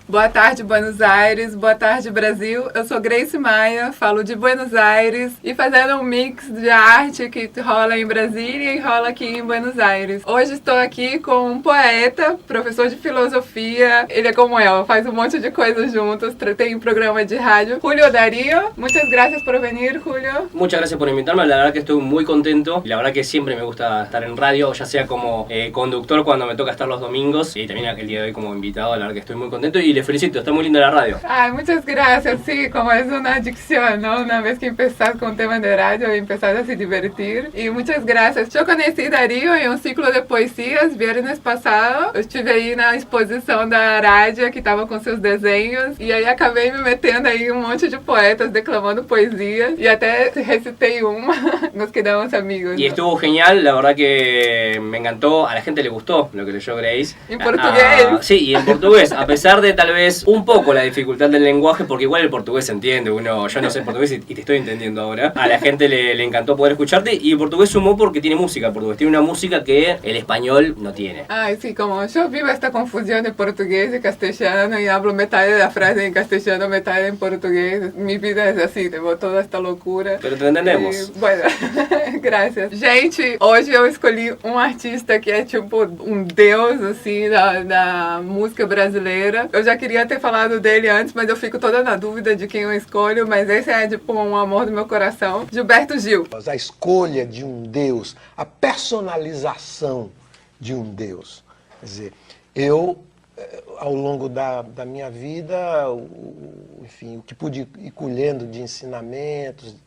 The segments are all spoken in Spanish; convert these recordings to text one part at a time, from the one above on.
Boa tarde, Buenos Aires. Boa tarde, Brasil. Eu sou Grace Maia, falo de Buenos Aires e fazendo um mix de arte que rola em Brasília e rola aqui em Buenos Aires. Hoje estou aqui com um poeta, professor de filosofia. Ele é como eu, faz um monte de coisas juntos. Tem um programa de rádio. Julio Darío. Muchas gracias por venir, Julio. Muchas gracias por invitarme. La verdad que estoy muy contento. La verdad que siempre me gusta estar en radio, ya sea como conductor cuando me toca estar los domingos y también el día de hoy como invitado. La verdad que estoy muy contento y le felicito, está muy linda la radio. Ay, muchas gracias, sí, como es una adicción, ¿no? Una vez que empezás con tema de radio, empezás a se divertir. Y muchas gracias. Yo conocí Darío en un ciclo de poesías viernes pasado. Eu estive aí na exposição da Aradia, que estava com seus desenhos, e aí acabei me metendo aí um monte de poetas declamando poesias, e até recitei uma, nos quedamos amigos. Y estuvo genial, la verdad que me encantó, a la gente le gustó lo que leyó Grace. En portugués. Sí, y en portugués, a pesar de tal vez un poco la dificultad del lenguaje, porque igual el portugués se entiende, yo no sé portugués y te estoy entendiendo ahora. A la gente le encantó poder escucharte y el portugués sumó porque tiene música portugués, tiene una música que el español no tiene. Ay, sí, como yo vivo esta confusión de portugués y castellano y hablo metade da frase en castellano, metade en portugués. Mi vida es así, tengo toda esta loucura. Pero te entendemos. E, bueno, graças. Gente, hoje eu escolhi um artista que é tipo um deus, assim, da música brasileira. Eu já queria ter falado dele antes, mas eu fico toda na dúvida de quem eu escolho, mas esse é tipo um amor do meu coração. Gilberto Gil. A escolha de um Deus, a personalização de um Deus. Quer dizer, eu, ao longo da minha vida, enfim, o que pude ir colhendo de ensinamentos,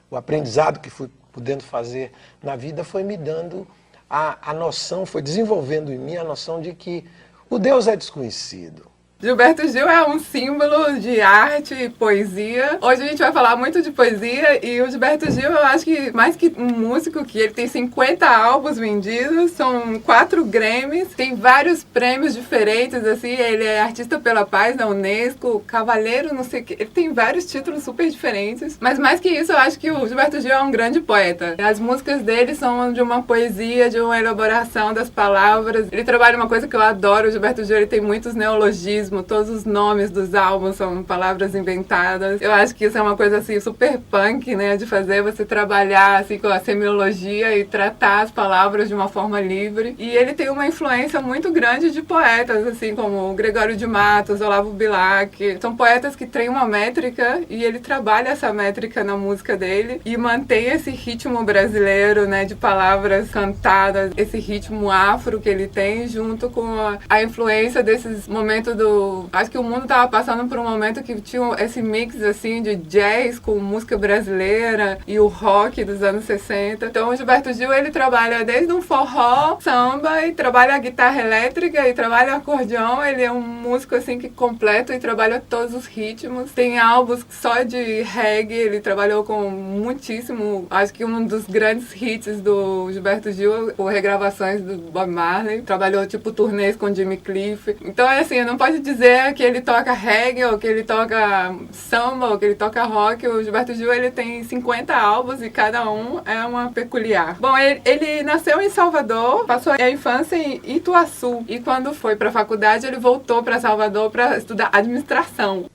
o aprendizado que fui podendo fazer na vida foi me dando a noção, foi desenvolvendo em mim a noção de que o Deus é desconhecido. Gilberto Gil é um símbolo de arte e poesia. Hoje a gente vai falar muito de poesia e o Gilberto Gil, eu acho que mais que um músico, que ele tem 50 álbuns vendidos, são 4 Grammys, tem vários prêmios diferentes, assim, ele é artista pela paz da Unesco, cavaleiro, não sei o que, ele tem vários títulos super diferentes, mas mais que isso, eu acho que o Gilberto Gil é um grande poeta. As músicas dele são de uma poesia, de uma elaboração das palavras. Ele trabalha uma coisa que eu adoro, o Gilberto Gil, ele tem muitos neologismos, todos os nomes dos álbuns são palavras inventadas. Eu acho que isso é uma coisa assim super punk, né, de fazer, você trabalhar assim com a semiologia e tratar as palavras de uma forma livre. E ele tem uma influência muito grande de poetas, assim como Gregório de Matos, Olavo Bilac. São poetas que têm uma métrica e ele trabalha essa métrica na música dele e mantém esse ritmo brasileiro, né, de palavras cantadas, esse ritmo afro que ele tem, junto com a influência desses momentos do... Acho que o mundo estava passando por um momento que tinha esse mix assim de jazz com música brasileira e o rock dos anos 60. Então o Gilberto Gil, ele trabalha desde um forró, samba, e trabalha a guitarra elétrica e trabalha acordeão. Ele é um músico assim que completa e trabalha todos os ritmos. Tem álbuns só de reggae, ele trabalhou com muitíssimo, acho que um dos grandes hits do Gilberto Gil, ou regravações do Bob Marley. Trabalhou tipo turnês com Jimmy Cliff. Então é assim, não pode dizer que ele toca reggae, ou que ele toca samba, ou que ele toca rock. O Gilberto Gil, ele tem 50 álbuns e cada um é uma peculiar. Bom, ele nasceu em Salvador, passou a infância em Ituaçu, e quando foi para a faculdade ele voltou para Salvador para estudar administração.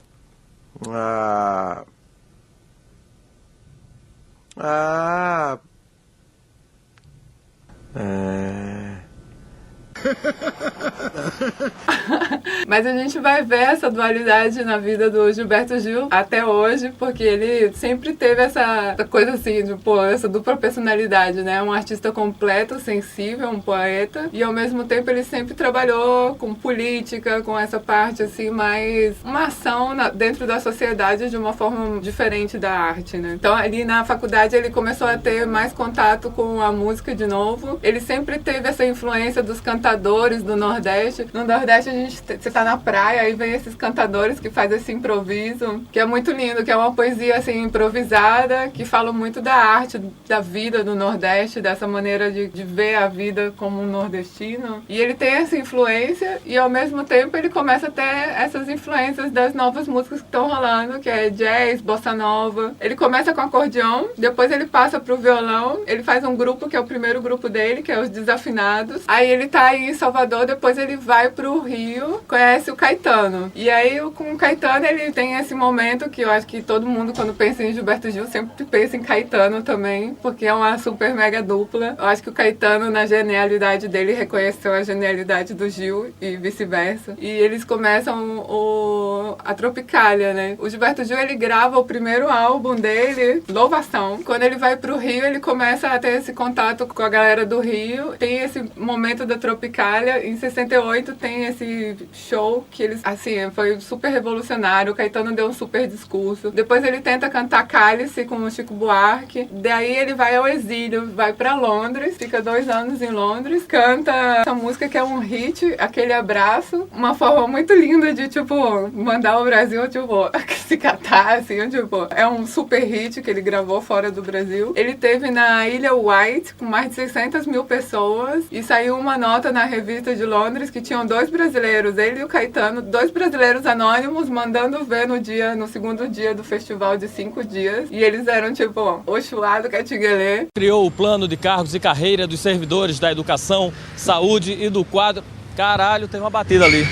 Mas a gente vai ver essa dualidade na vida do Gilberto Gil até hoje, porque ele sempre teve essa coisa assim, de, pô, essa dupla personalidade, né? Um artista completo, sensível, um poeta, e ao mesmo tempo ele sempre trabalhou com política, com essa parte assim, mais uma ação dentro da sociedade de uma forma diferente da arte, né? Então ali na faculdade ele começou a ter mais contato com a música de novo. Ele sempre teve essa influência dos cantadores cantadores do Nordeste. No Nordeste você tá na praia, aí vem esses cantadores que fazem esse improviso, que é muito lindo, que é uma poesia assim improvisada, que fala muito da arte, da vida do Nordeste, dessa maneira de ver a vida como um nordestino. E ele tem essa influência e ao mesmo tempo ele começa a ter essas influências das novas músicas que estão rolando, que é jazz, bossa nova. Ele começa com acordeão, depois ele passa pro violão, ele faz um grupo que é o primeiro grupo dele, que é os Desafinados. Aí ele tá aí em Salvador, depois ele vai pro Rio, conhece o Caetano. E aí com o Caetano ele tem esse momento que eu acho que todo mundo quando pensa em Gilberto Gil sempre pensa em Caetano também, porque é uma super mega dupla. Eu acho que o Caetano na genialidade dele reconheceu a genialidade do Gil e vice-versa. E eles começam a Tropicália, né? O Gilberto Gil ele grava o primeiro álbum dele, Louvação. Quando ele vai pro Rio, ele começa a ter esse contato com a galera do Rio. Tem esse momento da Tropicália. Em 68 tem esse show que eles, assim, foi super revolucionário. O Caetano deu um super discurso. Depois ele tenta cantar Cálice com o Chico Buarque. Daí ele vai ao exílio, vai pra Londres, fica 2 anos em Londres, canta essa música que é um hit, Aquele Abraço, uma forma muito linda de, tipo, mandar o Brasil, tipo, se catar, assim, tipo, é um super hit que ele gravou fora do Brasil. Ele teve na Ilha White com mais de 600 mil pessoas e saiu uma nota na revista de Londres que tinham 2 brasileiros, ele e o Caetano, 2 brasileiros anônimos mandando ver no segundo dia do festival de 5 dias. E eles eram, tipo, Oxuá do Catinguelê. Criou o plano de cargos e carreira dos servidores da educação, saúde e do quadro. Caralho, tem uma batida ali.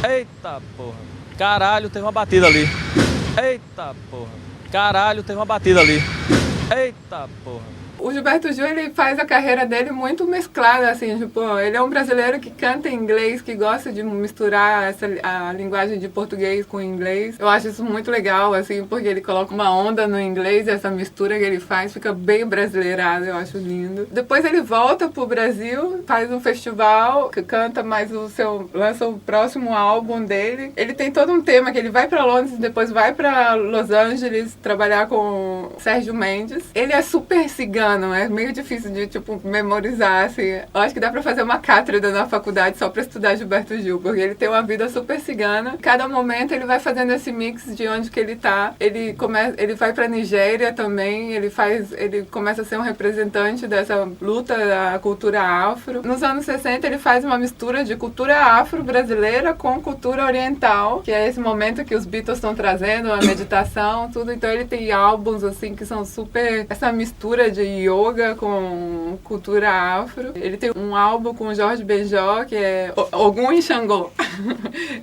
Eita porra. Caralho, tem uma batida ali. Eita porra. Caralho, tem uma batida ali. Eita porra. O Gilberto Gil, ele faz a carreira dele muito mesclada, assim, tipo, ele é um brasileiro que canta em inglês, que gosta de misturar a linguagem de português com inglês. Eu acho isso muito legal, assim, porque ele coloca uma onda no inglês e essa mistura que ele faz fica bem brasileirada, eu acho lindo. Depois ele volta pro Brasil, faz um festival, canta mais lança o próximo álbum dele. Ele tem todo um tema que ele vai pra Londres, depois vai pra Los Angeles trabalhar com Sérgio Mendes. Ele é super cigano. É meio difícil de, tipo, memorizar, assim. Eu acho que dá pra fazer uma cátedra na faculdade só pra estudar Gilberto Gil, porque ele tem uma vida super cigana. Cada momento ele vai fazendo esse mix de onde que ele tá. Ele vai pra Nigéria também, ele começa a ser um representante dessa luta da cultura afro. Nos anos 60 ele faz uma mistura de cultura afro-brasileira com cultura oriental, que é esse momento que os Beatles estão trazendo, a meditação, tudo. Então ele tem álbuns, assim, que são super... essa mistura de yoga com cultura afro. Ele tem um álbum com o Jorge Benjó, que é Ogum e Xangô.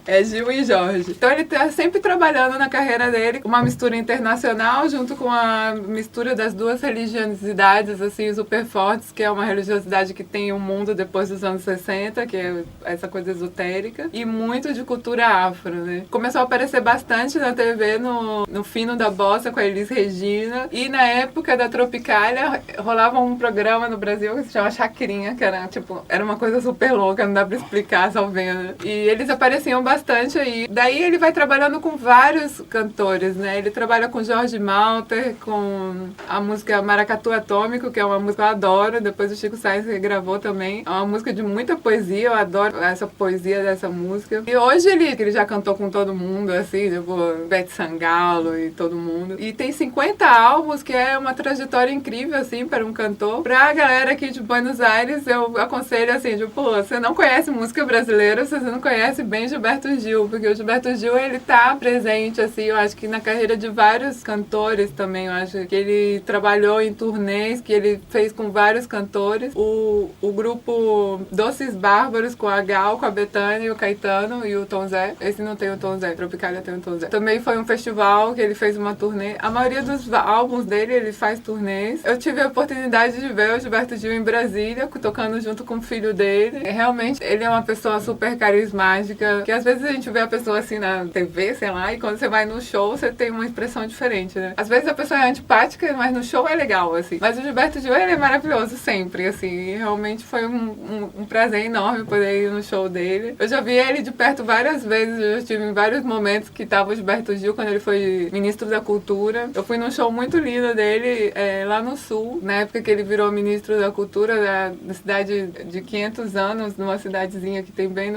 É Gil e Jorge. Então ele tá sempre trabalhando na carreira dele uma mistura internacional junto com a mistura das 2 religiosidades, assim, super fortes, que é uma religiosidade que tem o mundo depois dos anos 60, que é essa coisa esotérica, e muito de cultura afro, né? Começou a aparecer bastante na TV no Fino da Bossa com a Elis Regina, e na época da Tropicália rolava um programa no Brasil que se chama Chacrinha, que era, tipo, era uma coisa super louca, não dá pra explicar só vendo. E eles apareciam bastante aí. Daí ele vai trabalhando com vários cantores, né? Ele trabalha com Jorge Malter, com a música Maracatu Atômico, que é uma música que eu adoro, depois o Chico Sainz regravou também. É uma música de muita poesia, eu adoro essa poesia dessa música. E hoje ele já cantou com todo mundo, assim, tipo, Beth Sangalo e todo mundo. E tem 50 álbuns, que é uma trajetória incrível, assim, para um cantor. Pra galera aqui de Buenos Aires, eu aconselho, assim, tipo, você não conhece música brasileira, você não conhece bem Gilberto Gil, porque o Gilberto Gil, ele tá presente, assim, eu acho que na carreira de vários cantores também, eu acho que ele trabalhou em turnês, que ele fez com vários cantores. O grupo Doces Bárbaros, com a Gal, com a Bethânia, o Caetano e o Tom Zé. Esse não tem o Tom Zé, Tropicália tem o Tom Zé. Também foi um festival que ele fez uma turnê. A maioria dos álbuns dele, ele faz turnês. Eu tive a oportunidade de ver o Gilberto Gil em Brasília, tocando junto com o filho dele. Realmente, ele é uma pessoa super carismática, mágica, que às vezes a gente vê a pessoa assim na TV, sei lá, e quando você vai no show, você tem uma expressão diferente, né? Às vezes a pessoa é antipática, mas no show é legal, assim. Mas o Gilberto Gil, ele é maravilhoso sempre, assim, e realmente foi um prazer enorme poder ir no show dele. Eu já vi ele de perto várias vezes, eu já tive em vários momentos que tava o Gilberto Gil, quando ele foi ministro da Cultura. Eu fui num show muito lindo dele, lá no Sul, na época que ele virou ministro da Cultura da cidade de 500 anos, numa cidadezinha que tem bem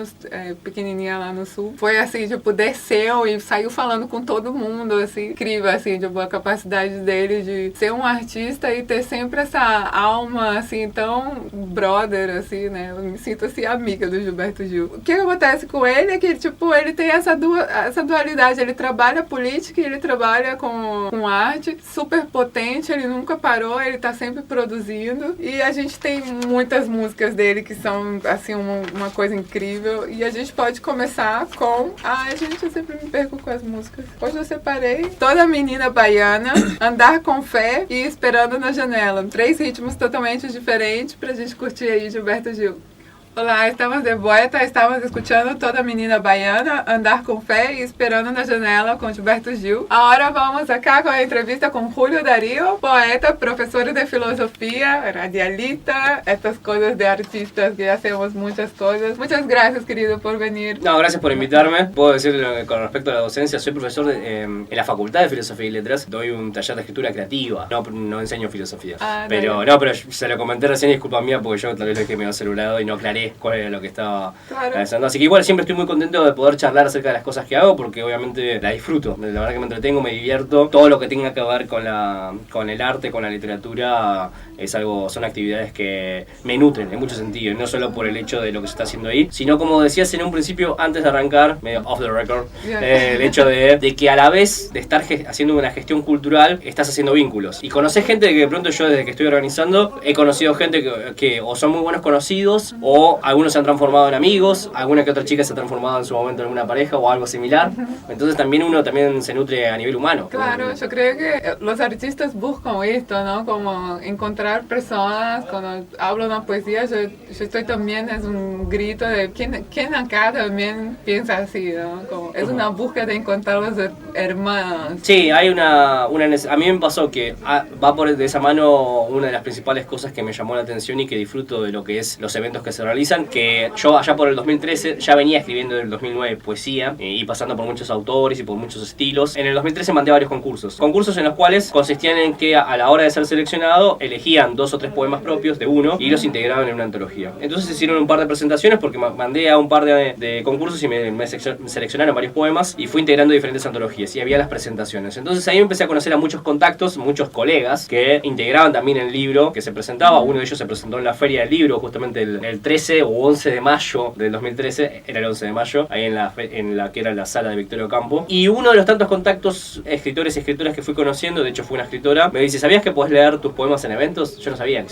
pequenininha lá no Sul. Foi assim, tipo, desceu e saiu falando com todo mundo, assim, incrível, assim, tipo, a capacidade dele de ser um artista e ter sempre essa alma, assim, tão brother, assim, né? Eu me sinto, assim, amiga do Gilberto Gil. O que acontece com ele é que, tipo, ele tem essa dualidade, ele trabalha política e ele trabalha com arte, super potente, ele nunca parou, ele tá sempre produzindo, e a gente tem muitas músicas dele que são, assim, uma coisa incrível, e a gente pode começar com... Ai, gente, eu sempre me perco com as músicas. Hoje eu separei Toda Menina Baiana, Andar com Fé e Esperando na Janela. 3 ritmos totalmente diferentes pra gente curtir aí, Gilberto Gil. Olá, estamos de vuelta, estamos escuchando Toda Menina Baiana, Andar com Fé y Esperando na Janela con Gilberto Gil. Ahora vamos acá con la entrevista con Julio Darío, poeta, profesor de filosofía, radialista, estas cosas de artistas que hacemos muchas cosas. Muchas gracias, querido, por venir. No, gracias por invitarme. Puedo decir con respecto a la docencia, soy profesor en la Facultad de Filosofía y Letras, doy un taller de escritura creativa, no enseño filosofía. Pero se lo comenté recién, disculpa mía, porque yo tal vez lo dejé medio celulado y no aclaré cuál era lo que estaba pensando. Así que igual siempre estoy muy contento de poder charlar acerca de las cosas que hago, porque obviamente la disfruto, la verdad que me entretengo, me divierto. Todo lo que tenga que ver con el arte, con la literatura, son actividades que me nutren en muchos sentidos, no solo por el hecho de lo que se está haciendo ahí, sino como decías en un principio, antes de arrancar, medio off the record, el hecho de que a la vez de estar haciendo una gestión cultural, estás haciendo vínculos. Y conocés gente que de pronto yo desde que estoy organizando, he conocido gente que o son muy buenos conocidos, o algunos se han transformado en amigos, alguna que otra chica se ha transformado en su momento en alguna pareja o algo similar. Entonces uno también se nutre a nivel humano. Claro, yo creo que los artistas buscan esto, ¿no? Como encontrar personas. Cuando hablo una poesía, yo estoy también, es un grito de quién acá también piensa así, ¿no? Como, es una búsqueda de encontrar los hermanos. Sí, hay a mí me pasó que va de esa mano una de las principales cosas que me llamó la atención y que disfruto de lo que es los eventos que se realizan, que yo allá por el 2013 ya venía escribiendo en el 2009 poesía y pasando por muchos autores y por muchos estilos. En el 2013 mandé varios concursos en los cuales consistían en que a la hora de ser seleccionado elegían 2 o 3 poemas propios de uno y los integraban en una antología. Entonces hicieron un par de presentaciones porque mandé a un par de concursos y me seleccionaron varios poemas y fui integrando diferentes antologías y había las presentaciones. Entonces ahí empecé a conocer a muchos contactos, muchos colegas que integraban también el libro que se presentaba. Uno de ellos se presentó en la Feria del Libro justamente el 13 o 11 de mayo del 2013, era el 11 de mayo, ahí en la que era la sala de Victorio Campo. Y uno de los tantos contactos, escritores y escritoras que fui conociendo, de hecho fue una escritora, me dice, ¿sabías que podés leer tus poemas en eventos? Yo no sabía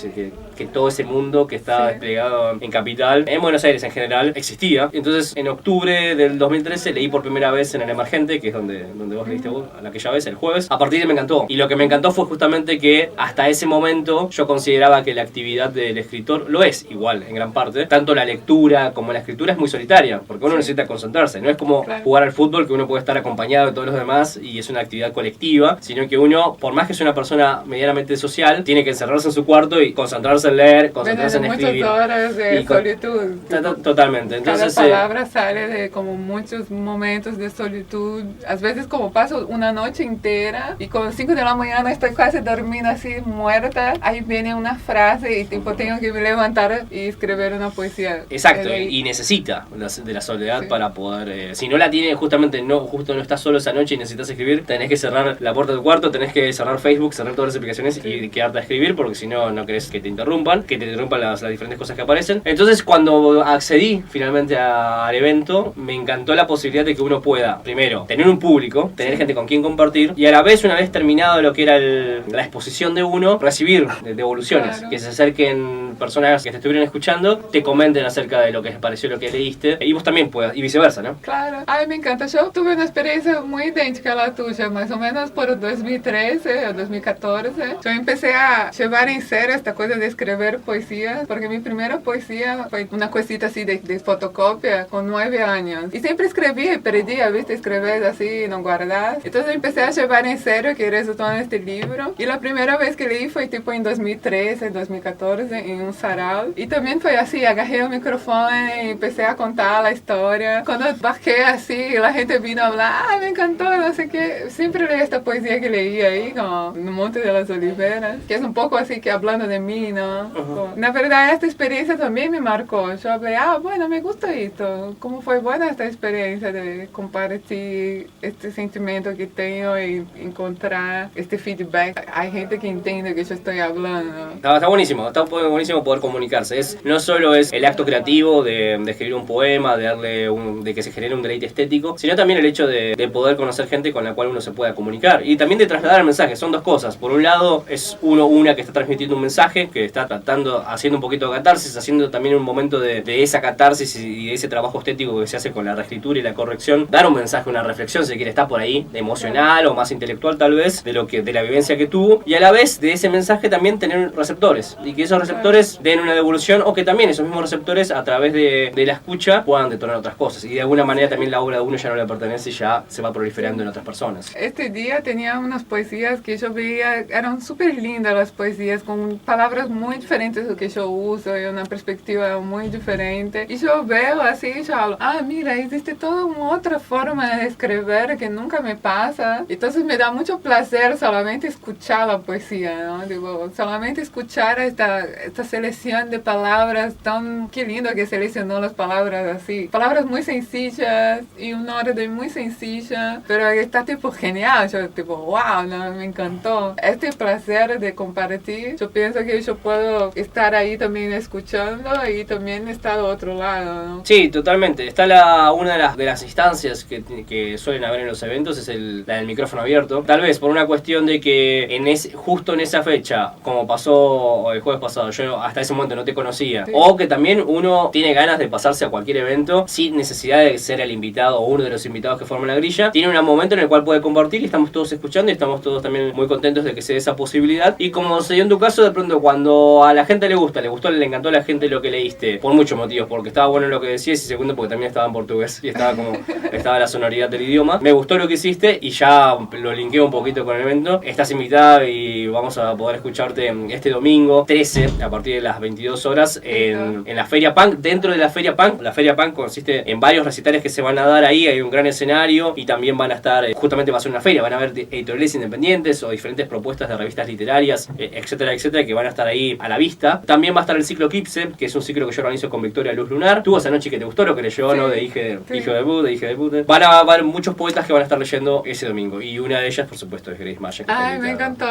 que todo ese mundo que estaba desplegado en Capital, en Buenos Aires en general, existía. Entonces en octubre del 2013 leí por primera vez en El Emergente, que es donde vos leíste vos aquella vez, el jueves. A partir de ahí me encantó. Y lo que me encantó fue justamente que hasta ese momento yo consideraba que la actividad del escritor lo es igual en gran parte. Tanto la lectura como la escritura es muy solitaria, porque uno necesita concentrarse. No es como jugar al fútbol, que uno puede estar acompañado de todos los demás y es una actividad colectiva, sino que uno, por más que sea una persona medianamente social, tiene que encerrarse en su cuarto y concentrarse en leer, concentrarse en escribir. Muchas horas de solitud. Totalmente. Entonces, cada palabra sale de como muchos momentos de solitud. A veces como paso una noche entera y con 5 de la mañana estoy casi dormida así, muerta. Ahí viene una frase y tipo tengo que levantar y escribir una poesía. Exacto, y necesita de la soledad para poder... si no la tiene, justamente justo no estás solo esa noche y necesitas escribir, tenés que cerrar la puerta del cuarto, tenés que cerrar Facebook, cerrar todas las aplicaciones y quedarte a escribir, porque si no querés que te interrumpan las diferentes cosas que aparecen. Entonces cuando accedí finalmente al evento, me encantó la posibilidad de que uno pueda, primero, tener un público, tener gente con quien compartir, y a la vez, una vez terminado lo que era la exposición de uno, recibir devoluciones, que se acerquen personas que te estuvieran escuchando, te te comenten acerca de lo que les pareció lo que leíste y vos también puedas, y viceversa, ¿no? Claro. Ay, me encanta. Yo tuve una experiencia muy idéntica a la tuya, más o menos por 2013 o 2014. Yo empecé a llevar en serio esta cosa de escribir poesía, porque mi primera poesía fue una cosita así de fotocopia con 9 años. Y siempre escribía y perdía, ¿viste? Escribir así y no guardar. Entonces empecé a llevar en serio que resultó en este libro. Y la primera vez que leí fue tipo en 2013, 2014, en un sarau. Y también fue así, agarré el micrófono y empecé a contar la historia. Cuando bajé así, la gente vino a hablar, ah, me encantó, no sé qué. Siempre leí esta poesía que leí ahí, como en el Monte de las Oliveras, que es un poco así que hablando de mí, ¿no? Como, la verdad, esta experiencia también me marcó. Yo hablé, ah, bueno, me gusta esto. ¿Cómo fue buena esta experiencia de compartir este sentimiento que tengo y encontrar este feedback? Hay gente que entiende que yo estoy hablando. Está buenísimo poder comunicarse. No solo es el acto creativo de escribir un poema, de que se genere un deleite estético, sino también el hecho de poder conocer gente con la cual uno se pueda comunicar y también de trasladar el mensaje. Son dos cosas. Por un lado es una que está transmitiendo un mensaje, que está haciendo un poquito de catarsis, haciendo también un momento de esa catarsis y de ese trabajo estético que se hace con la reescritura y la corrección, dar un mensaje, una reflexión, si quiere, está por ahí, emocional o más intelectual tal vez, de la vivencia que tuvo, y a la vez de ese mensaje también tener receptores, y que esos receptores den una devolución, o que también esos mismos receptores a través de la escucha puedan detonar otras cosas, y de alguna manera también la obra de uno ya no le pertenece y ya se va proliferando en otras personas. Este día tenía unas poesías que yo veía, eran súper lindas las poesías, con palabras muy diferentes de lo que yo uso y una perspectiva muy diferente. Y yo veo así y yo hablo, ah, mira, existe toda una otra forma de escribir que nunca me pasa. Entonces me da mucho placer solamente escuchar la poesía, ¿no? Digo, solamente escuchar esta selección de palabras tan... Qué lindo que seleccionó las palabras así. Palabras muy sencillas y un orden muy sencilla, pero está tipo genial. Yo tipo, wow, ¿no? Me encantó. Este placer de compartir, yo pienso que yo puedo estar ahí también escuchando y también estar al otro lado, ¿no? Sí, totalmente. Está una de las instancias que suelen haber en los eventos, es la del micrófono abierto. Tal vez por una cuestión de que justo en esa fecha, como pasó el jueves pasado, yo hasta ese momento no te conocía, sí. O que también uno tiene ganas de pasarse a cualquier evento sin necesidad de ser el invitado o uno de los invitados que forman la grilla, tiene un momento en el cual puede compartir y estamos todos escuchando y estamos todos también muy contentos de que se dé esa posibilidad. Y como se dio en tu caso, de pronto gustó a la gente, le encantó a la gente lo que leíste, por muchos motivos, porque estaba bueno lo que decías y segundo porque también estaba en portugués y estaba la sonoridad del idioma. Me gustó lo que hiciste y ya lo linkeo un poquito con el evento. Estás invitada y vamos a poder escucharte este domingo 13 a partir de las 22 horas en la Feria Punk. Dentro de la Feria Punk consiste en varios recitales que se van a dar ahí, hay un gran escenario y también van a estar, justamente va a ser una feria, van a haber editoriales independientes o diferentes propuestas de revistas literarias, etcétera, etcétera, que van a estar ahí a la vista. También va a estar el ciclo Eclipse, que es un ciclo que yo organizo con Victoria Luz Lunar. Tuvo esa noche que te gustó, lo que leyó, sí, ¿no? De Hijo de Bute. Van a haber muchos poetas que van a estar leyendo ese domingo y una de ellas, por supuesto, es Grace Maya. Ay, me encantó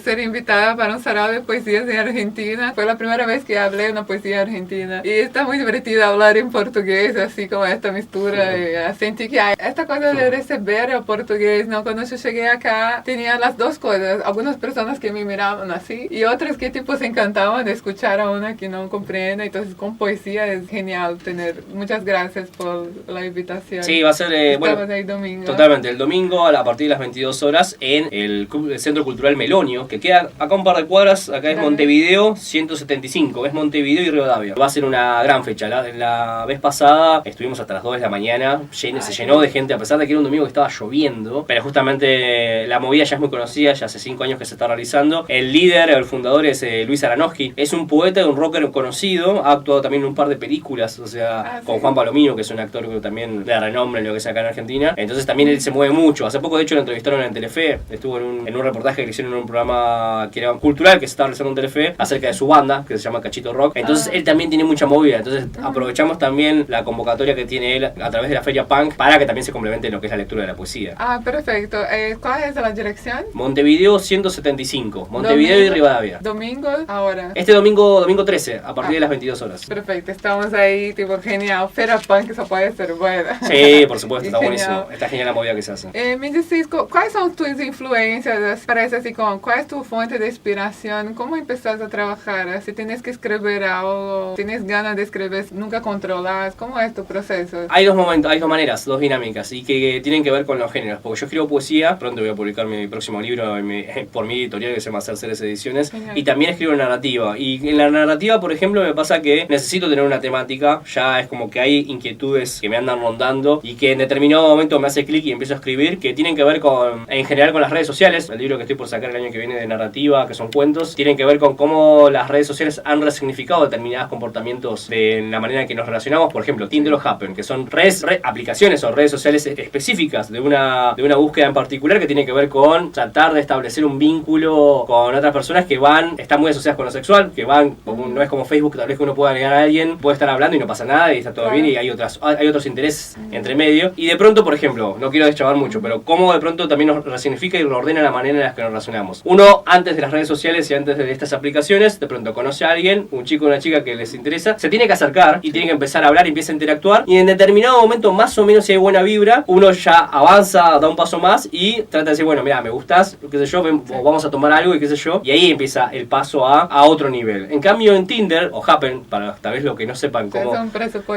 ser invitada para un sarao de poesías en Argentina. Fue la primera vez que hablé una poesía argentina y está muy divertido hablar en portugués, así como esta mistura de sentí que hay esta cosa de recibir el portugués, ¿no? Cuando yo llegué acá tenía las dos cosas, algunas personas que me miraban así y otras que tipo se encantaban de escuchar a una que no comprende. Entonces con poesía es genial tener. Muchas gracias por la invitación. Sí, va a ser ahí domingo. Totalmente, el domingo a partir de las 22 horas en el Centro Cultural Melonio, que queda acá un par de cuadras, acá es Montevideo 175, es Montevideo y Rivadavia. Va a ser una gran fecha. La vez pasada estuvimos hasta las 2 de la mañana, se llenó de gente a pesar de que era un domingo que estaba lloviendo, pero justamente la movida ya es muy conocida, ya hace 5 años que se está realizando. El líder, el fundador es Luis Aranowski, es un poeta y un rocker conocido, ha actuado también en un par de películas, o sea, con Juan Palomino, que es un actor también de renombre en lo que es acá en Argentina, entonces también él se mueve mucho. Hace poco de hecho lo entrevistaron en Telefe, estuvo en un reportaje que le hicieron en un programa que era cultural que se estaba realizando en Telefe acerca de su banda, que se llama Cachito Rock, entonces él también tiene mucha movida, entonces aprovechamos también la convocatoria que tiene él a través de la Feria Punk para que también se complemente lo que es la lectura de la poesía. Ah, perfecto. ¿Cuál es la dirección? Montevideo 175, Montevideo y Rivadavia. ¿Domingo ahora? Este domingo 13, a partir de las 22 horas. Perfecto, estamos ahí, tipo genial. Feria Punk, eso puede ser buena. Sí, por supuesto, está buenísimo. Está genial la movida que se hace. Me dices, ¿cuáles son tus influencias? Parece así como, ¿cuál es tu fuente de inspiración? ¿Cómo empezaste a trabajar? Si tienes que escribir algo, tienes ganas de escribir, nunca controlas. ¿Cómo es tu proceso? Hay dos momentos, hay dos maneras, dos dinámicas, y que tienen que ver con los géneros. Porque yo escribo poesía, pronto voy a publicar mi próximo libro por mi editorial que se llama Cerceres Ediciones, Genial. y también escribo narrativa. Y en la narrativa, por ejemplo, me pasa que necesito tener una temática, ya es como que hay inquietudes que me andan rondando y que en determinado momento me hace clic y empiezo a escribir, que tienen que ver con, en general, con las redes sociales. El libro que estoy por sacar el año que viene de narrativa, que son cuentos, tienen que ver con cómo las redes sociales han resignificado determinados comportamientos de la manera en que nos relacionamos. Por ejemplo, Tinder o Happen, que son aplicaciones o redes sociales específicas de una búsqueda en particular que tiene que ver con tratar de establecer un vínculo con otras personas que están muy asociadas con lo sexual, que no es como Facebook, tal vez que uno pueda agregar a alguien, puede estar hablando y no pasa nada y está todo bien, y hay otros intereses entre medio. Y de pronto, por ejemplo, no quiero deschavar mucho, pero cómo de pronto también nos resignifica y nos ordena la manera en la que nos relacionamos. Uno, antes de las redes sociales y antes de estas aplicaciones, de pronto conoce a alguien, un chico o una chica que les interesa, se tiene que acercar y tiene que empezar a hablar y empieza a interactuar, y en determinado momento, más o menos, si hay buena vibra, uno ya avanza, da un paso más y trata de decir, bueno, mira, me gustas, qué sé yo, o vamos a tomar algo y qué sé yo, y ahí empieza el paso a otro nivel. En cambio, en Tinder o Happen, para tal vez lo que no sepan cómo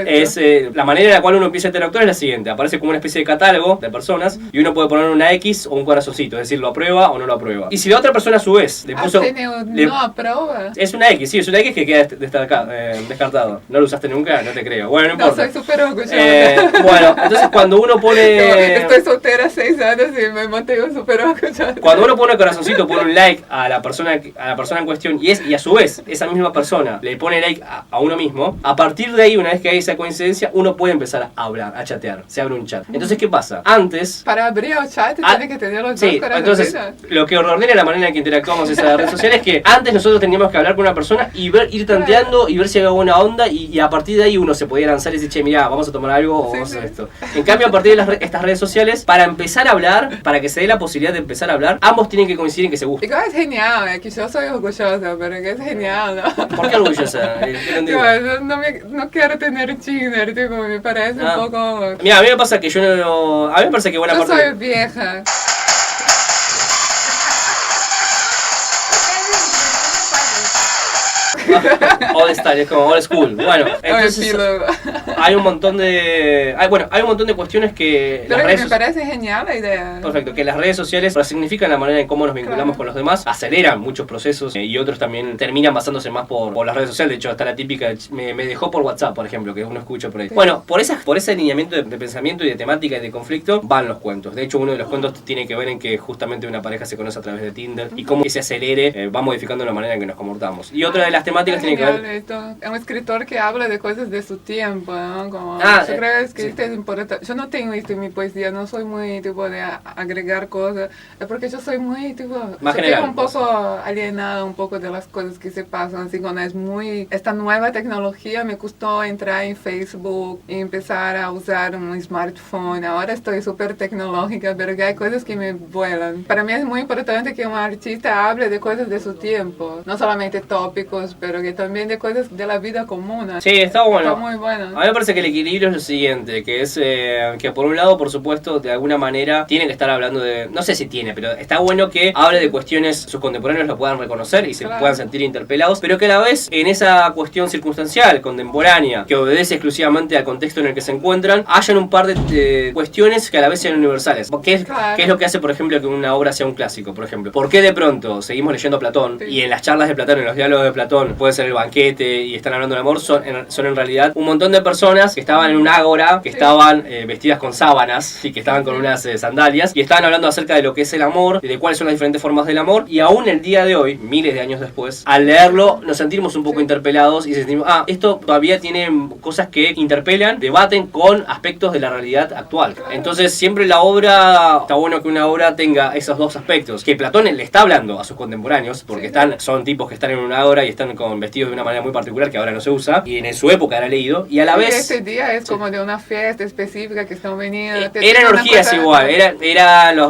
es, la manera en la cual uno empieza a interactuar es la siguiente: aparece como una especie de catálogo de personas y uno puede poner una X o un corazoncito, es decir, lo aprueba o no lo aprueba. Y si la otra persona a su vez le puso... no aprueba. Es una X, sí, es una X que queda descartado. ¿No lo usaste nunca? No te creo. Bueno, no importa. No, soy súper orgullosa. Bueno, entonces cuando uno pone... Estoy soltera 6 años y me mantengo súper orgullosa. Cuando uno pone corazoncito, pone un like a la persona en cuestión y a su vez esa misma persona le pone like a uno mismo, a partir de ahí, una vez que hay esa coincidencia, uno puede empezar a hablar, a chatear, se abre un chat. Entonces, ¿qué pasa? Antes... Para abrir el chat tiene que tener los dos corazoncitos. Entonces, lo que ordena la manera en que interactuamos en esas redes sociales es que antes nosotros teníamos que hablar con una persona y ir tanteando y ver si había buena onda, y a partir de ahí uno se podía lanzar y decir, che, mirá, vamos a tomar algo o vamos a hacer esto. En cambio, a partir de estas redes sociales, para empezar a hablar, para que se dé la posibilidad de empezar a hablar, ambos tienen que coincidir en que se gustan. Igual es genial, que yo soy orgullosa, pero que es genial, ¿no? ¿Por qué orgullosa? No quiero tener Tinder, tipo, me parece un poco... Mira, a mí me pasa que yo no... A mí me parece que buena parte... Yo soy vieja. Old style, es como old school. Bueno, entonces hay un montón de... hay un montón de cuestiones que... Pero me parece genial la idea. Perfecto, que las redes sociales resignifican la manera en cómo nos vinculamos con los demás, aceleran muchos procesos, y otros también terminan basándose más por las redes sociales. De hecho, está la típica, me dejó por WhatsApp, por ejemplo, que uno escucha por ahí. Sí. Bueno, por ese alineamiento de pensamiento y de temática y de conflicto van los cuentos. De hecho, uno de los cuentos tiene que ver en que justamente una pareja se conoce a través de Tinder y cómo ese acelere va modificando la manera en que nos comportamos. Y otra de las temáticas tiene que ver... Es un escritor que habla de cosas de su tiempo, ¿no? Como, yo creo que esto es importante. Yo no tengo esto en mi poesía, no soy muy tipo de agregar cosas, es porque yo soy muy tipo, más yo general, tengo un poco alienada un poco de las cosas que se pasan, así cuando es muy, esta nueva tecnología me costó entrar en Facebook y empezar a usar un smartphone. Ahora estoy súper tecnológica, pero que hay cosas que me vuelan. Para mí es muy importante que un artista hable de cosas de su tiempo, no solamente tópicos, pero que también de cosas de la vida común. Sí, está bueno. Está muy bueno. A mí me parece que el equilibrio es lo siguiente, que es que por un lado, por supuesto, de alguna manera tiene que estar hablando de, no sé si tiene, pero está bueno que hable de cuestiones, sus contemporáneos lo puedan reconocer y se puedan sentir interpelados, pero que a la vez en esa cuestión circunstancial, contemporánea, que obedece exclusivamente al contexto en el que se encuentran, hayan un par de cuestiones que a la vez sean universales. ¿Qué es lo que hace, por ejemplo, que una obra sea un clásico? Por ejemplo, ¿por qué de pronto seguimos leyendo a Platón y en las charlas de Platón, en los diálogos de Platón, puede ser el banquete y están hablando del amor, son en realidad un montón de personas que estaban en un ágora, que estaban vestidas con sábanas y que estaban con unas sandalias y estaban hablando acerca de lo que es el amor y de cuáles son las diferentes formas del amor, y aún el día de hoy, miles de años después, al leerlo nos sentimos un poco interpelados y sentimos, esto todavía tiene cosas que interpelan, debaten con aspectos de la realidad actual. Entonces siempre la obra, está bueno que una obra tenga esos dos aspectos, que Platón le está hablando a sus contemporáneos, porque son tipos que están en un ágora y están vestidos de una manera muy particular que ahora no se usa, y en su época era leído, y a la vez... Este día es como de una fiesta específica que están veniendo... Eran orgías igual,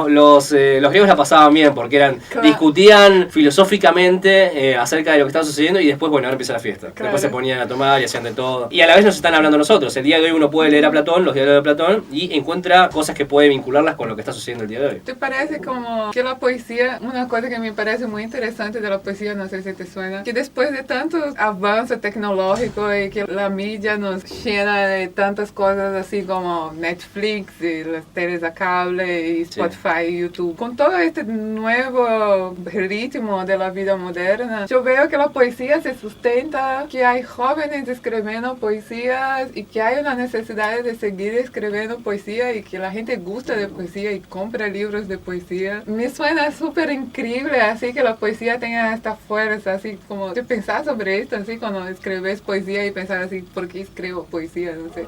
los griegos la pasaban bien, porque discutían filosóficamente acerca de lo que estaba sucediendo, y después, bueno, ahora empieza la fiesta. Después se ponían a tomar y hacían de todo. Y a la vez nos están hablando nosotros. El día de hoy uno puede leer a Platón, los diálogos de Platón, y encuentra cosas que puede vincularlas con lo que está sucediendo el día de hoy. ¿Te parece como que la poesía, una cosa que me parece muy interesante de la poesía, no sé si te suena, que después de tantos avances tecnológicos y que la media nos llena de tantas cosas así como Netflix y las teles a cable y Spotify y YouTube. Con todo este nuevo ritmo de la vida moderna, yo veo que la poesía se sustenta, que hay jóvenes escribiendo poesías y que hay una necesidad de seguir escribiendo poesía y que la gente gusta de poesía y compra libros de poesía. Me suena súper increíble así que la poesía tenga esta fuerza, así como de pensar sobre esto, así cuando escribes poesía y pensar así, ¿por qué escribo poesía? No sé.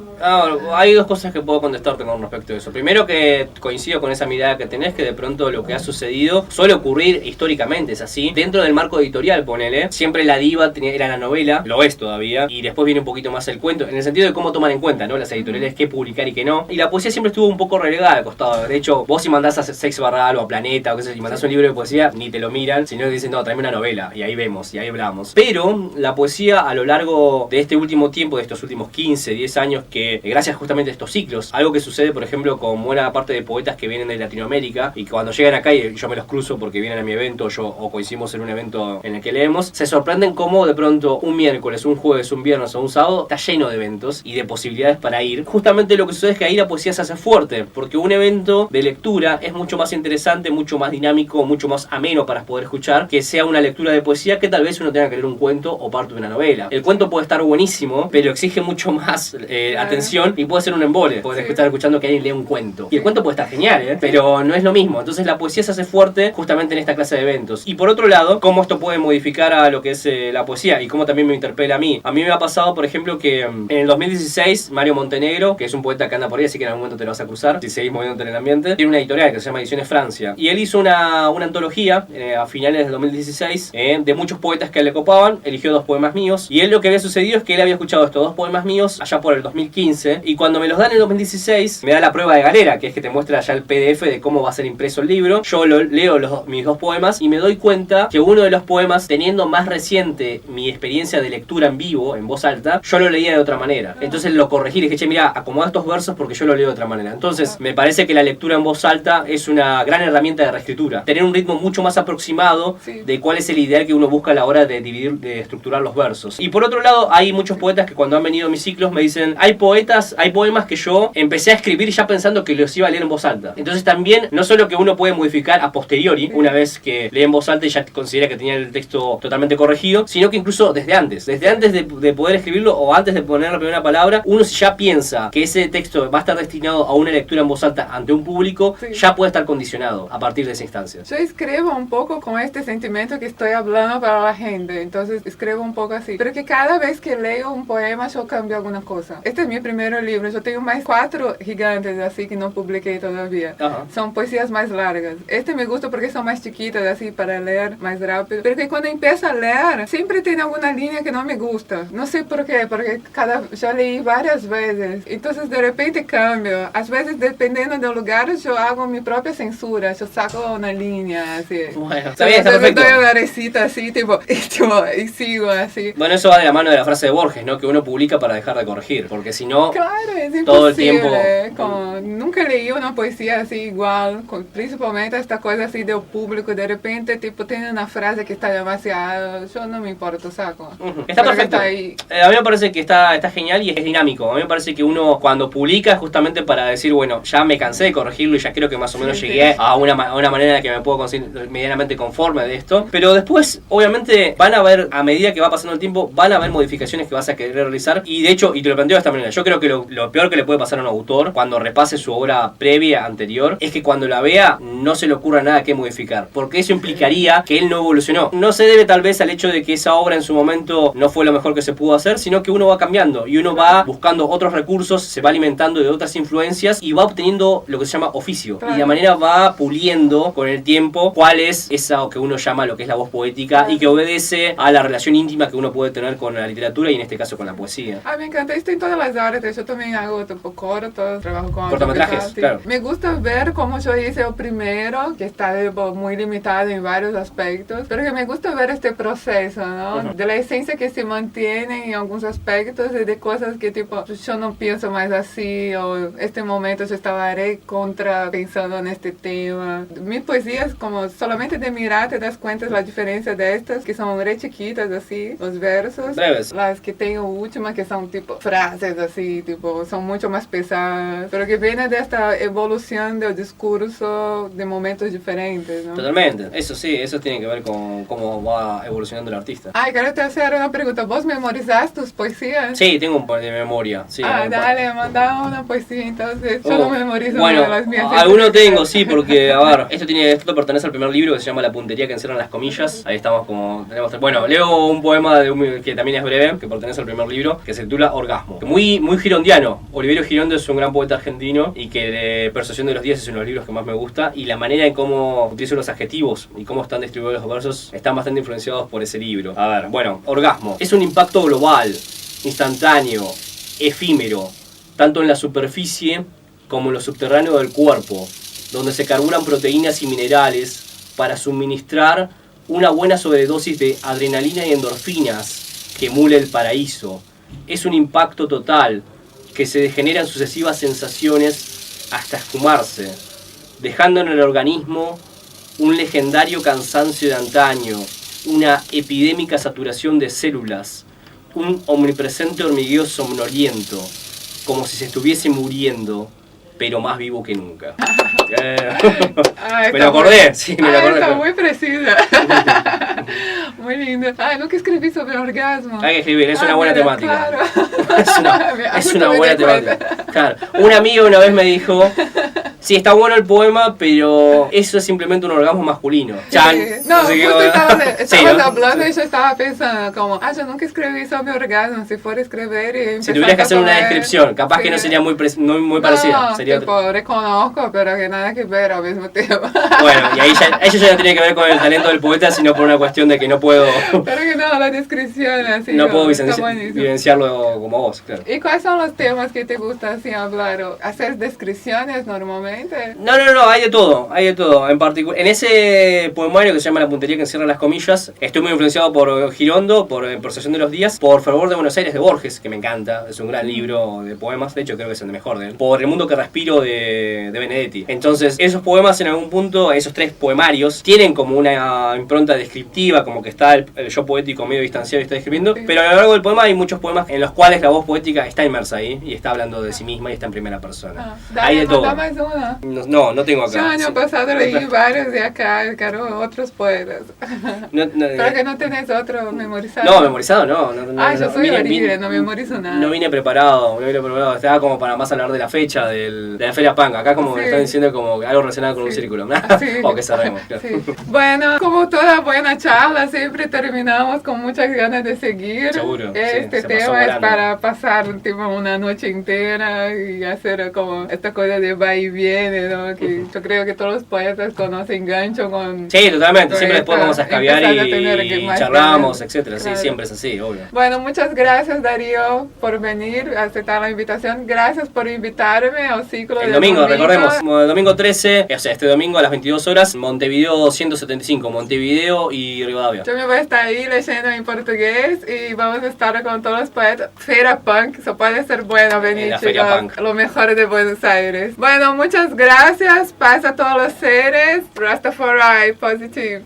Hay dos cosas que puedo contestarte con respecto a eso. Primero, que coincido con esa mirada que tenés, que de pronto lo que ha sucedido suele ocurrir históricamente, es así. Dentro del marco editorial, ponele, siempre la diva era la novela, lo es todavía, y después viene un poquito más el cuento, en el sentido de cómo toman en cuenta, ¿no?, las editoriales, qué publicar y qué no. Y la poesía siempre estuvo un poco relegada al costado. De hecho, vos si mandás a Sex Barral o a Planeta, o qué sé, si mandás un libro de poesía, ni te lo miran, sino que dicen, no, tráeme una novela, y ahí vemos, y ahí hablamos. Pero la poesía a lo largo de este último tiempo, de estos últimos 15, 10 años, que gracias justamente a estos ciclos, algo que sucede, por ejemplo, con buena parte de poetas que vienen de Latinoamérica, y que cuando llegan acá, y yo me los cruzo porque vienen a mi evento, o coincidimos en un evento en el que leemos, se sorprenden cómo de pronto un miércoles, un jueves, un viernes o un sábado está lleno de eventos y de posibilidades para ir. Justamente lo que sucede es que ahí la poesía se hace fuerte, porque un evento de lectura es mucho más interesante, mucho más dinámico, mucho más ameno para poder escuchar, que sea una lectura de poesía que tal vez uno tenga que leer un cuento o parte de una novela. El cuento puede estar buenísimo, pero exige mucho más atención y puede ser un embole. Puedes estar escuchando que alguien lee un cuento. Y el cuento puede estar genial, pero no es lo mismo. Entonces la poesía se hace fuerte justamente en esta clase de eventos. Y por otro lado, cómo esto puede modificar a lo que es la poesía y cómo también me interpela a mí. A mí me ha pasado, por ejemplo, que en el 2016, Mario Montenegro, que es un poeta que anda por ahí, así que en algún momento te lo vas a cruzar, si seguís moviéndote en el ambiente, tiene una editorial que se llama Ediciones Francia. Y él hizo una antología a finales del 2016 de muchos poetas que le copaban, eligió 2 poemas míos. Y él lo que había sucedido es que él había escuchado estos 2 poemas míos allá por el 2015. Y cuando me los dan en el 2016, me da la prueba de galera, que es que te muestra ya el PDF de cómo va a ser impreso el libro. Yo leo mis 2 poemas y me doy cuenta que uno de los poemas, teniendo más reciente mi experiencia de lectura en vivo, en voz alta, yo lo leía de otra manera. Entonces lo corregí y dije, che, mira, acomoda estos versos porque yo lo leo de otra manera. Entonces me parece que la lectura en voz alta es una gran herramienta de reescritura. Tener un ritmo mucho más aproximado de cuál es el ideal que uno busca a la hora de dividir, de estructurar los versos. Y por otro lado, hay muchos poetas que cuando han venido a mis ciclos me dicen, hay poemas que yo empecé a escribir ya pensando que los iba a leer en voz alta. Entonces también, no solo que uno puede modificar a posteriori, una vez que lee en voz alta y ya considera que tenía el texto totalmente corregido, sino que incluso desde antes de poder escribirlo o antes de poner la primera palabra, uno si ya piensa que ese texto va a estar destinado a una lectura en voz alta ante un público, ya puede estar condicionado a partir de esa instancia. Yo escribo un poco con este sentimiento que estoy hablando para la gente, entonces escribo un poco así, pero que cada vez que leo un poema yo cambio alguna cosa. Este es mi primer libro, yo tengo más 4 gigantes así que no publiqué todavía. Son poesías más largas. Este me gusta porque son más chiquitas así para leer más rápido, pero que cuando empiezo a leer siempre tiene alguna línea que no me gusta. No sé por qué, porque yo leí varias veces, entonces de repente cambio. A veces dependiendo del lugar yo hago mi propia censura, yo saco una línea así. Bueno, está bien, está perfecto. Doy una recita así, tipo, y sigo así. Bueno, eso va de la mano de la frase de Borges, ¿no? Que uno publica para dejar de corregir, porque si no, claro, es imposible. todo el tiempo... Nunca leí una poesía así igual, principalmente esta cosa así del público, de repente, tipo, tiene una frase que está demasiado, yo no me importa, saco. Está perfecto. Está ahí. A mí me parece que está genial y es dinámico. A mí me parece que uno cuando publica es justamente para decir, bueno, ya me cansé de corregirlo y ya creo que más o menos llegué a una manera en la que me puedo considerar medianamente conforme de esto. Pero después, obviamente, van a haber, a medida que va pasando el tiempo, van a haber modificaciones que vas a querer realizar. Y de hecho, y te lo planteo de esta manera, yo creo que lo peor que le puede pasar a un autor cuando repase su obra previa, anterior, es que cuando la vea no se le ocurra nada que modificar. Porque eso implicaría que él no evolucionó. No se debe tal vez al hecho de que esa obra en su momento no fue lo mejor que se pudo hacer, sino que uno va cambiando y uno va buscando otros recursos, se va alimentando de otras influencias y va obteniendo lo que se llama oficio. Y de la manera va puliendo con el tiempo cuál es esa que uno llama lo que es la voz poética y que obedece a la relación íntima que uno puede tener con la literatura y en este caso con la poesía. Me encanta esto en todas las artes. Yo también hago tipo cortos, trabajo con cortometrajes, claro. Me gusta ver cómo yo hice el primero, que está muy limitado en varios aspectos, pero que me gusta ver este proceso, ¿no? De la esencia que se mantiene en algunos aspectos y de cosas que tipo, yo no pienso más así, o este momento yo estaba contra pensando en este tema. Mis poesías, como solamente de mirar te das cuenta de la diferencia de estas, que son re chiquitas cortitas, así, los versos. Breves. Las que tengo última, que son tipo frases así, tipo, son mucho más pesadas, pero que viene de esta evolución del discurso de momentos diferentes, ¿no? Totalmente. Eso sí, eso tiene que ver con cómo va evolucionando el artista. Ay, quiero te hacer una pregunta. ¿Vos memorizás tus poesías? Sí, tengo un par de memoria. Sí, Dale, manda una poesía, entonces yo no memorizo bueno, las mías. alguno tengo, sí, porque, a ver, esto pertenece al primer libro que se llama La puntería que encierran las comillas. Ahí estamos como, bueno, leo un poema que también es breve, que pertenece al primer libro, que se titula Orgasmo. Muy, muy girondiano. Oliverio Girondo es un gran poeta argentino y que de Persuasión de los Días es uno de los libros que más me gusta, y la manera en cómo utilizo los adjetivos y cómo están distribuidos los versos están bastante influenciados por ese libro. A ver, bueno, Orgasmo. Es un impacto global, instantáneo, efímero, tanto en la superficie como en lo subterráneo del cuerpo, donde se carburan proteínas y minerales para suministrar una buena sobredosis de adrenalina y endorfinas que emule el paraíso. Es un impacto total que se degenera en sucesivas sensaciones hasta esfumarse, dejando en el organismo un legendario cansancio de antaño, una epidémica saturación de células, un omnipresente hormigueo somnoliento, como si se estuviese muriendo, pero más vivo que nunca. Me lo acordé, sí, me lo acordé. Está muy precisa. Muy lindo. Ay, nunca escribí sobre orgasmo. Hay que escribir, es una buena temática. Claro. Es una buena temática. Claro. Un amigo una vez me dijo, sí, está bueno el poema, pero eso es simplemente un orgasmo masculino. Chan. No, sé justo qué. estabas ¿no? hablando y yo estaba pensando como, yo nunca escribí sobre orgasmo. Si fuera a escribir y si tuvieras que hacer una descripción, capaz que no sería muy parecida. Sería tipo, reconozco, pero que nada que ver al mismo tiempo. Bueno, y ahí eso ya no tiene que ver con el talento del poeta, sino por una cuestión de que no puedo... Pero que no, la descripción así. No puedo vivenciarlo como vos, claro. ¿Y cuáles son los temas que te gusta así hablar? ¿O hacer descripciones normalmente? No, hay de todo. En particular, en ese poemario que se llama La puntería que encierra las comillas, estoy muy influenciado por Girondo, por Persuasión de los Días, por Fervor de Buenos Aires de Borges, que me encanta, es un gran libro de poemas, de hecho creo que es el mejor de él, por El mundo que respiro de Benedetti. Entonces, esos poemas en algún punto, esos tres poemarios, tienen como una impronta descriptiva, como que está el yo poético medio distanciado y está describiendo, pero a lo largo del poema hay muchos poemas en los cuales la voz poética está inmersa ahí y está hablando de sí misma y está en primera persona. Hay de todo. Más una. No tengo acá. Yo año pasado leí varios de acá, claro, otros poetas. Pero que no tenés otro memorizado. No, memorizado no. Yo soy horrible, no memorizo nada. No vine preparado, estaba como para más hablar de la fecha, de la Feria Punk. Acá como me están diciendo como algo relacionado con un círculo. O que cerremos. Claro. Sí. Bueno, como toda buena charla, siempre terminamos con muchas ganas de seguir. Seguro. Este tema es para pasar tipo una noche entera y hacer como esta cosa de va y viene, ¿no? Que yo creo que todos los poetas conocen gancho con... Sí, totalmente. Siempre después vamos a escabiar y charlamos, etcétera. Claro. Sí, siempre es así, obvio. Bueno, muchas gracias, Darío, por venir, aceptar la invitación. Gracias por invitarme al ciclo el de domingo, recordemos, el domingo 13, o sea, este domingo a las 22 horas, Montevideo 175, Montevideo y Rivadavia. Yo me voy a estar ahí leyendo en portugués y vamos a estar con todos los poetas. Feira Punk, eso puede ser bueno venir, chicos, lo mejor de Buenos Aires. Bueno, muchas gracias, paz a todos los seres, Rastafari, positive.